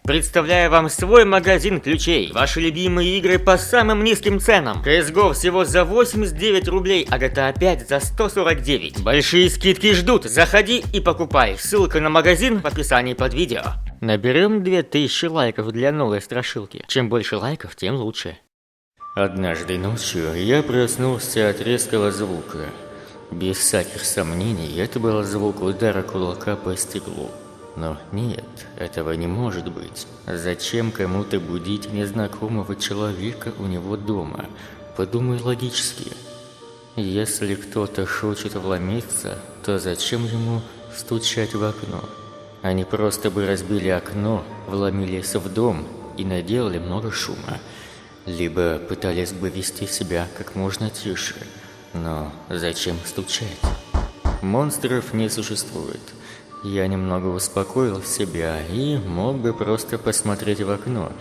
Представляю вам свой магазин ключей. Ваши любимые игры по самым низким ценам. CSGO всего за 89 рублей, а GTA 5 за 149. Большие скидки ждут. Заходи и покупай. Ссылка на магазин в описании под видео. Наберем 2000 лайков для новой страшилки. Чем больше лайков, тем лучше. Однажды ночью я проснулся от резкого звука. Без всяких сомнений, это был звук удара кулака по стеклу. Но нет, этого не может быть. Зачем кому-то будить незнакомого человека у него дома? Подумай логически. Если кто-то хочет вломиться, то зачем ему стучать в окно? Они просто бы разбили окно, вломились в дом и наделали много шума. Либо пытались бы вести себя как можно тише. Но зачем стучать? Монстров не существует. Я немного успокоил себя и мог бы просто посмотреть в окно,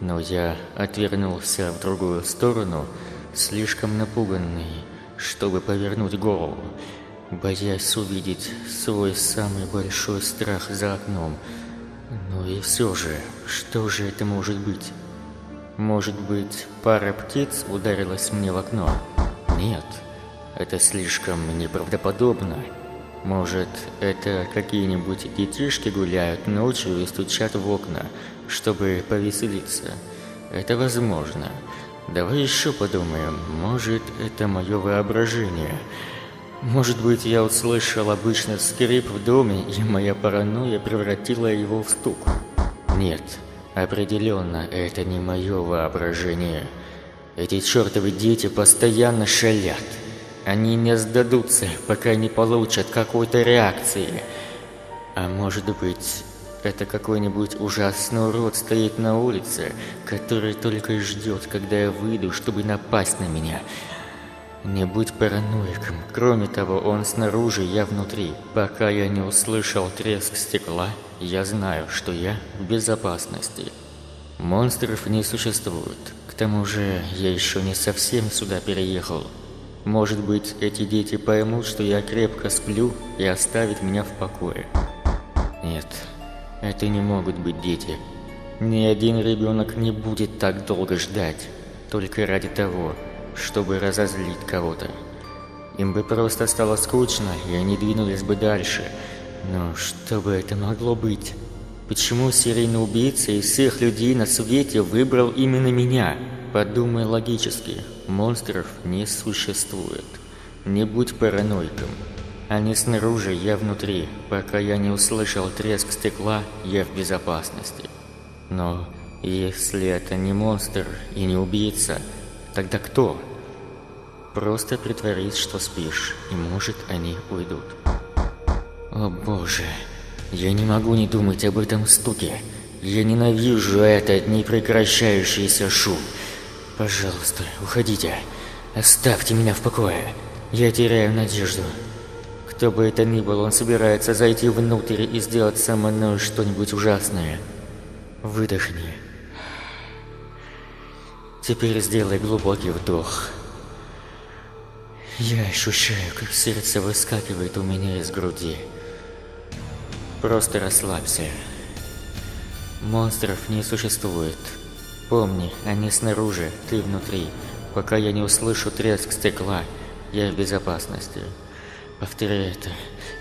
но я отвернулся в другую сторону, слишком напуганный, чтобы повернуть голову, боясь увидеть свой самый большой страх за окном. Ну и все же, что же это может быть? Может быть, пара птиц ударилась мне в окно? Нет, это слишком неправдоподобно. Может, это какие-нибудь детишки гуляют ночью и стучат в окна, чтобы повеселиться? Это возможно. Давай еще подумаем, может, это мое воображение? Может быть, я услышал обычный скрип в доме, и моя паранойя превратила его в стук? Нет, определенно, это не мое воображение. Эти чертовы дети постоянно шалят. Они не сдадутся, пока не получат какой-то реакции. А может быть, это какой-нибудь ужасный урод стоит на улице, который только и ждет, когда я выйду, чтобы напасть на меня. Не будь параноиком. Кроме того, он снаружи, я внутри. Пока я не услышал треск стекла, я знаю, что я в безопасности. Монстров не существует. К тому же, я еще не совсем сюда переехал. Может быть, эти дети поймут, что я крепко сплю и оставят меня в покое. Нет, это не могут быть дети. Ни один ребенок не будет так долго ждать, только ради того, чтобы разозлить кого-то. Им бы просто стало скучно, и они двинулись бы дальше. Но что бы это могло быть? Почему серийный убийца из всех людей на свете выбрал именно меня? Подумай логически. Монстров не существует. Не будь параноиком. Они снаружи, я внутри. Пока я не услышал треск стекла, я в безопасности. Но если это не монстр и не убийца, тогда кто? Просто притворись, что спишь, и может они уйдут. О боже, я не могу не думать об этом стуке. Я ненавижу этот непрекращающийся шум. Пожалуйста, уходите. Оставьте меня в покое. Я теряю надежду. Кто бы это ни был, он собирается зайти внутрь и сделать со мной что-нибудь ужасное. Выдохни. Теперь сделай глубокий вдох. Я ощущаю, как сердце выскакивает у меня из груди. Просто расслабься. Монстров не существует. Помни, они снаружи, ты внутри. Пока я не услышу треск стекла, я в безопасности. Повторяй это.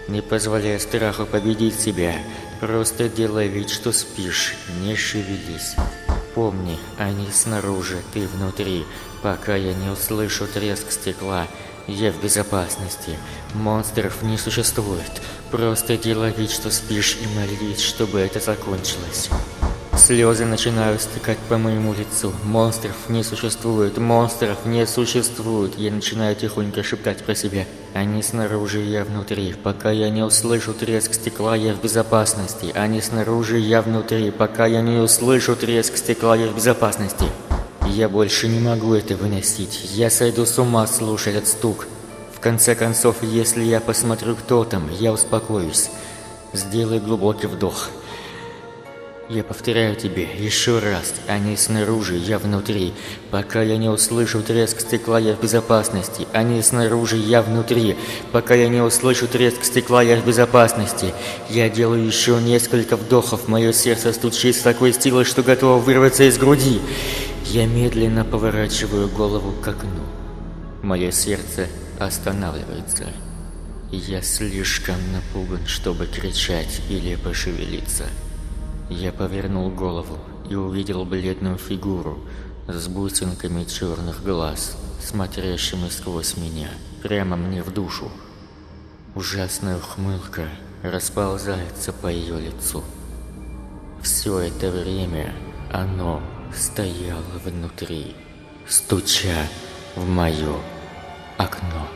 Не позволяй страху победить тебя. Просто делай вид, что спишь. Не шевелись. Помни, они снаружи, ты внутри. Пока я не услышу треск стекла, я в безопасности. Монстров не существует. Просто делай вид, что спишь, и молись, чтобы это закончилось. Слезы начинают стекать по моему лицу. Монстров не существует, монстров не существует. Я начинаю тихонько шептать про себя. Они снаружи, я внутри. Пока я не услышу треск стекла, я в безопасности. Они снаружи, я внутри. Пока я не услышу треск стекла, я в безопасности. Я больше не могу это выносить. Я сойду с ума слушать этот стук. В конце концов, если я посмотрю, кто там, я успокоюсь. Сделай глубокий вдох. Я повторяю тебе еще раз, они снаружи, я внутри. Пока я не услышу треск стекла, я в безопасности. Они снаружи, я внутри. Пока я не услышу треск стекла, я в безопасности. Я делаю еще несколько вдохов, мое сердце стучит с такой силой, что готово вырваться из груди. Я медленно поворачиваю голову к окну. Мое сердце останавливается. Я слишком напуган, чтобы кричать или пошевелиться. Я повернул голову и увидел бледную фигуру с бусинками черных глаз, смотрящими сквозь меня, прямо мне в душу. Ужасная ухмылка расползается по ее лицу. Все это время оно стояло внутри, стуча в мое окно.